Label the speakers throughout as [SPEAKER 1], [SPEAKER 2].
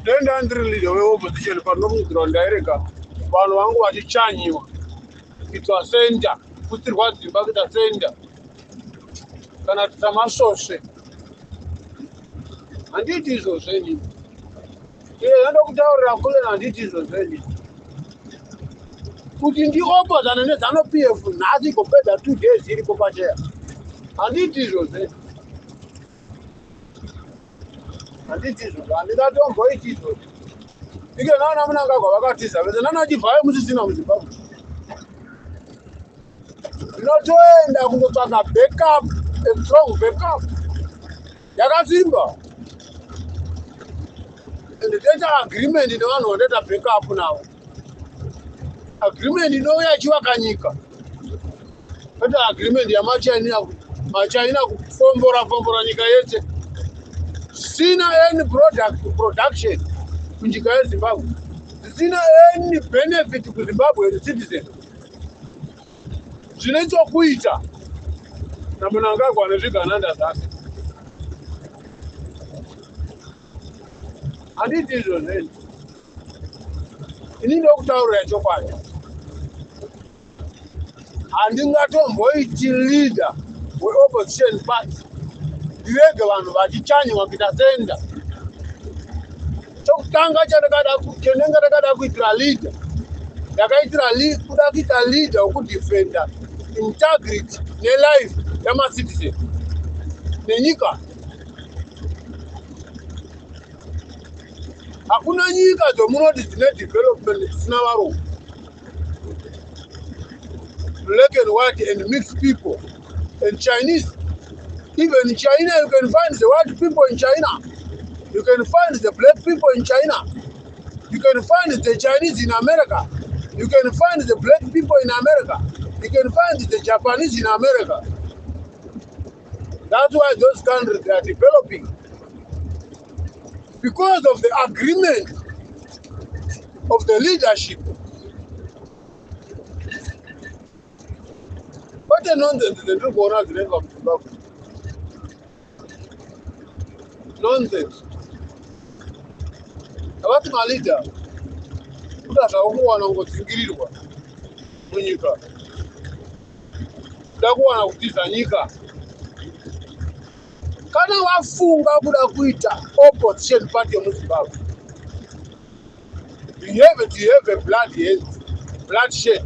[SPEAKER 1] Then under leader opposition for no ground direct. One was the Chinese. It was center. Put it was the back center. Can at some source. And it is also any. Yeah, I don't know and it is also any. Put in the opposite and it's not PF. Nothing compared to 2 days in the and it is also any. And it is and that don't go it is. You can now go back to this. But none of the fire was in on the bubble. Not to end up with a backup, a strong backup. Yagasimba. And the data agreement in one or data backup now. Agreement in Oya Chuakanika. But the agreement, the Machina Fombora Nika. Sina any production. Zimbabwe. Sina any benefit to Zimbabwe the citizen. Zinaitwa kuita na Mnangagwa anashika nanda sasa. And it is on end. Inini okutaura yachokwadi. Handingatomboiti leader we-opposition party. Ndiwege vanhu vachichanyi vakita chokutanga chandakada kuitira leader. Ndakaitira kuita leader wokudefenda integrity ne-life yama-citizen nenyika. Hakuna nyika dzomunoti dzine development dzisina varungu. Black and white and mixed people and Chinese. Even in China, you can find the white people in China. You can find the black people in China. You can find the Chinese in America. You can find the black people in America. You can find the Japanese in America. That's why those countries are developing. Because of the agreement of the leadership. What a nonsense they do go on the name of Zimbabwe. Nonsense. About my leader, that's how one of what's in munyika. Ndakuwana kutiza nyika. Kana wafunga kuda kuita opposition party of Zimbabwe. You have a bloodshed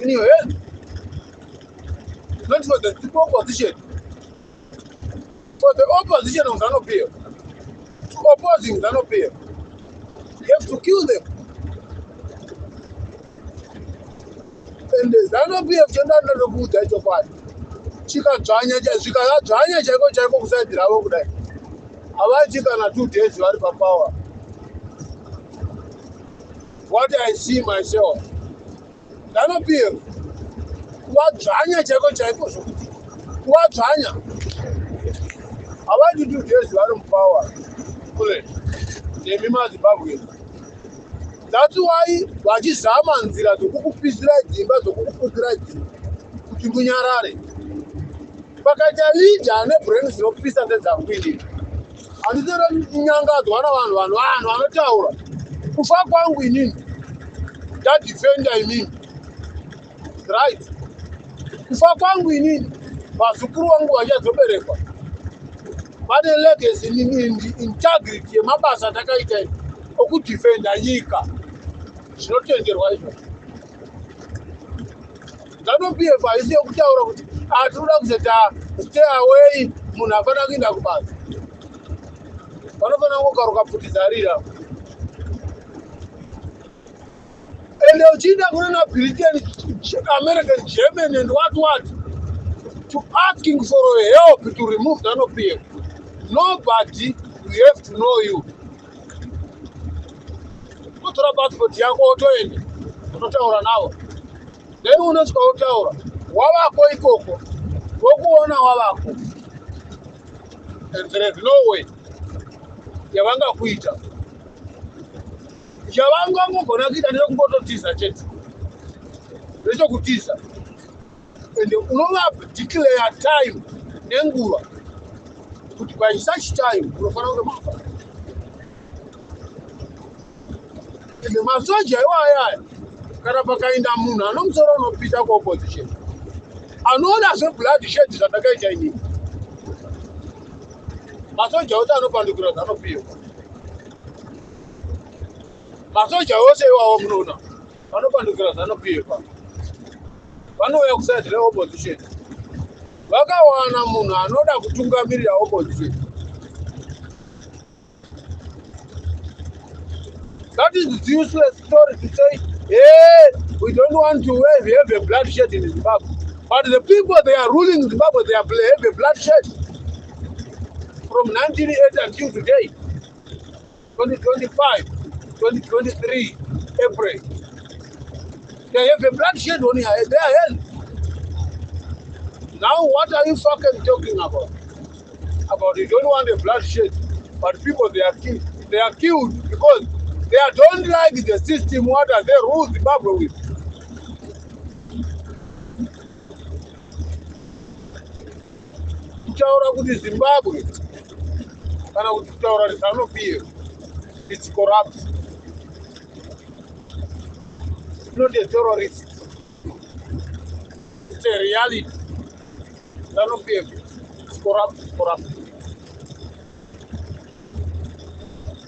[SPEAKER 1] in your head. Not for the opposition. For the opposition of ZANU-PF. Opposing ZANU-PF. You have to kill them. And the ZANU-PF chandanda nokuudza icho kwadi. Chikadzvanya chaiko kusaidira avo kudai. Havati kana 2 days vari papower. What I see myself. ZANU-PF. Kuvadzvanya chaiko zvokuti. Kuvadzvanya. Havati 2 days vari mupower. Kule. Nemi maZimbabwe. That's why vachizama nzira dzokukupisira dzimba dzokukuputira dzimba kuti munyarare. Pakaita leader nebrain dzinopisa ndedzangwini. Handisera nyangadzwa navanhu vanotaura. Kufa kwangu inini. Ndadefenda inini. Right. Kufa kwangu inini. Vazukuru vangu vachazoberekwa. Vane legacy integrity yemabasa takaita okudefenda nyika. Zvinotenderwa izvo. ZANU-PF haisi yokutaura kuti tinoda kuzota stay away munhu afana kuenda kubasa. Vanofana kungokaruka putizarira. And uchida kunena Britain, American, German and what to asking for help to remove ZANU-PF. Nobody will have to know you. Kutora passport yako otoende. Unotaura nawo. Then unosvika utaura. Wavako ikoko. Vokuona wavako. And there is no way. Yavanga kuita. Yavanga ngogona kuita ndekungototisa chete. Ndechokutisa. And unova declare time nenguva. Kuti by such time unofana kunge mafara. ine masoja iwaya kana pakaenda munhu anomusoro unopita kuopposition anoona zvebloodshed zvatakaita inini masoja ose anopandukira zanopiwa masoja ose iwawo munoona vanopandukira zanopiwa vanouya kusaidi reopposition vakawana munhu anoda kutungamirira opposition. That is the useless story to say, hey, we don't want to have a bloodshed in Zimbabwe. But the people they are ruling Zimbabwe, they have a bloodshed from 1980 until today, 2025, 2023, April. They have a bloodshed on their head. Now what are you fucking talking about? About you don't want a bloodshed, but people they are killed. They are killed because they don't like the system. What are they rule Zimbabwe with? Kutaura kuti Zimbabwe kana kuti kutaura ZANU-PF, it's corrupt. It's not a terrorist. It's a reality. ZANU-PF, it's corrupt. It's corrupt.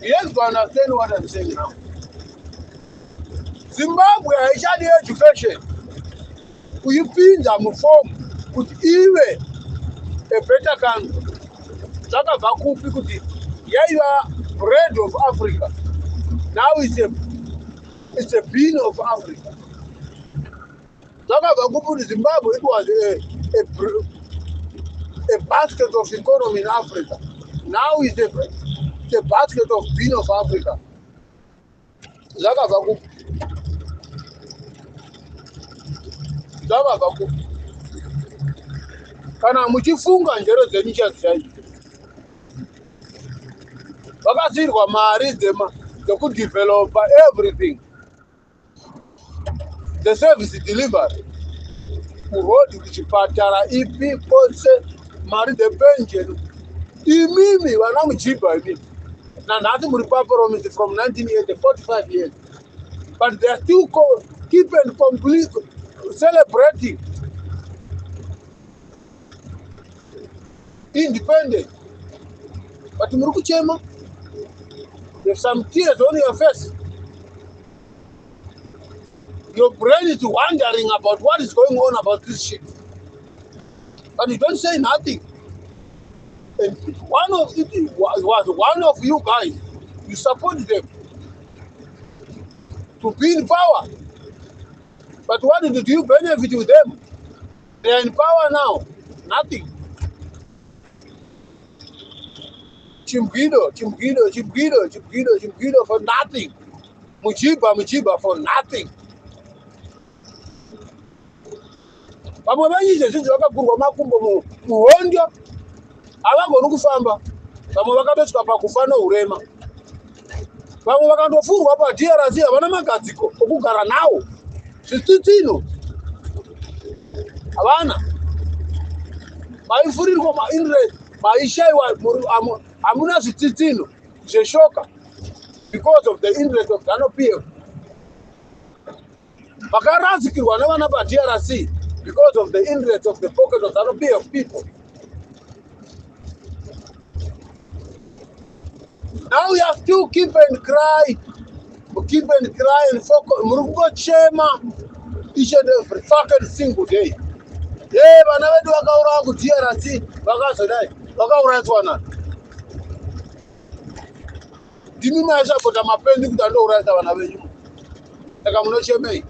[SPEAKER 1] You have to understand what I'm saying now. Zimbabwe haishadi education. Kuipinza muform kuti ive a better country. Zvakabva kupi kuti yaiva bread of Africa. Now it's a bean of Africa. Zvakabva kupi kuti Zimbabwe it was a basket of economy in Africa. Now it's a basket of bean of Africa. Zvakabva kupi. Zvakabva kupi. Kana muchifunga njere dzenyu chaidzo. Vakasirwa mari dzekudevelopa everything. The service delivery. Road kuchipatara ipi kose mari the pension. Imimi vana muchiba imimi. Na nhasi muri papromise from 1980, 45 years. But they are still keep and complete celebrating independent. But Murukuchema, there's some tears on your face. Your brain is wondering about what is going on about this shit. But you don't say nothing. And one of you guys, you support them to be in power. But what did you benefit with them? They are in power now. Nothing. Chimgido for nothing. Muchiba for nothing. Vamwe vanyizhe zvinhu vakagurwa makumbo muhondio havagoni kufamba. Vamwe vakatosvika pakufa nourema. Vamwe vakandofurwa paDRC havana magadziko okugara nawo. Zvitsitsino havana. Maifurirwa mainterest, maishaiwa hamuna zvitsitsino zveshoka because of the interest of ZANU-PF. Vakaradzikirwa nevana paDRC because of the interest of the pocket of ZANU-PF people. Now you have to keep and cry and focus. Murugo chema each and every fucking single day. Yeah, vana vedu vakaurawa kuDRC vakazodai vakaurayiswa nani. Ndimi maisapota mapenzi kuti andourayisa vana venyu. Saka munochemei.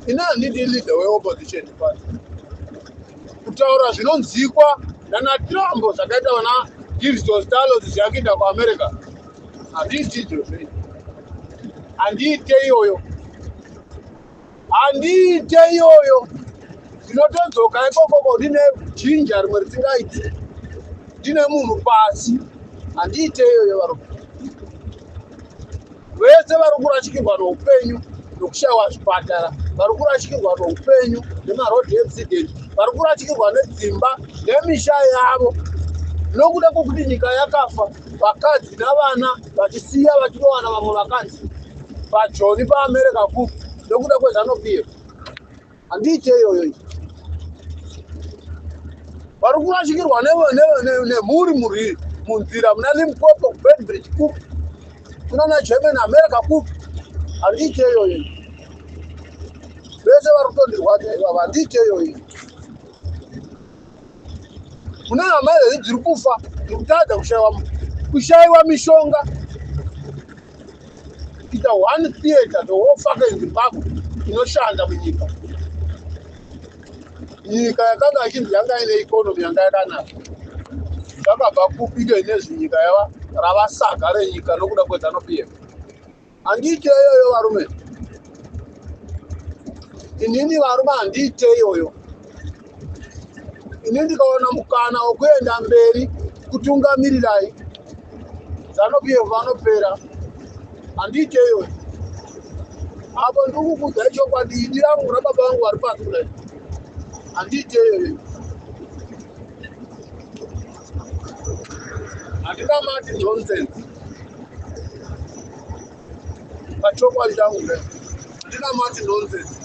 [SPEAKER 1] Ina handidi leader weopposition party. Kutaura zvinonzikwa nana Trump zvakaita vana Gilson Stallings zvakuita kuAmerica. Handiti izvozvo. Handite iyoyo. Ndinotodzoka ikoko ndine jinja rimwe risingaiti. Ndine munhu pasi. Handite iyoyo varume. Vese vari kurashikirwa noupenyu nokushaiwa zvipatara. Vari kurashikirwa noupenyu nemaroad accident. Vari kurashikirwa nedzimba nemisha yavo. nokuda kwokuti nyika yakafa, vakadzi navana vachisiya vachinowana vamwe vakadzi pajoni paAmerica kupi nokuda kweZANU-PF. Handiti iyoyo. Vari kurashikirwa nemhuri muri munzira muna Limpopo, Bedbridge kupi kunana German America kupi. Handiti iyoyo. Vese vari kutondirwa handiti iyoyo. Kuna hama dziri kufa, dziri kutadza kushayiwa mishonga. Kuita one theater the whole fucking Zimbabwe inoshanda munyika. Nyika yakanga ichinzi yanga ine ikonomi yanga yakanaka. Zvakabva kupika inezvi nyika yava rava saga renyika nokuda kweZANU-PF. Handiti iyoyo varume. Inini varume handiti iyoyo. Ini ndikaona mukana wekuenda mberi kutungamirirai ZANU-PF vanopera. Handiti iyoyo. Apo ndikukuudza chokwadi, ini rangu rababa vangu vari pasi kudai. Handiti iyoyo. Handinamati nonsense. Pachokwadi changu kudai. Handinamati nonsense.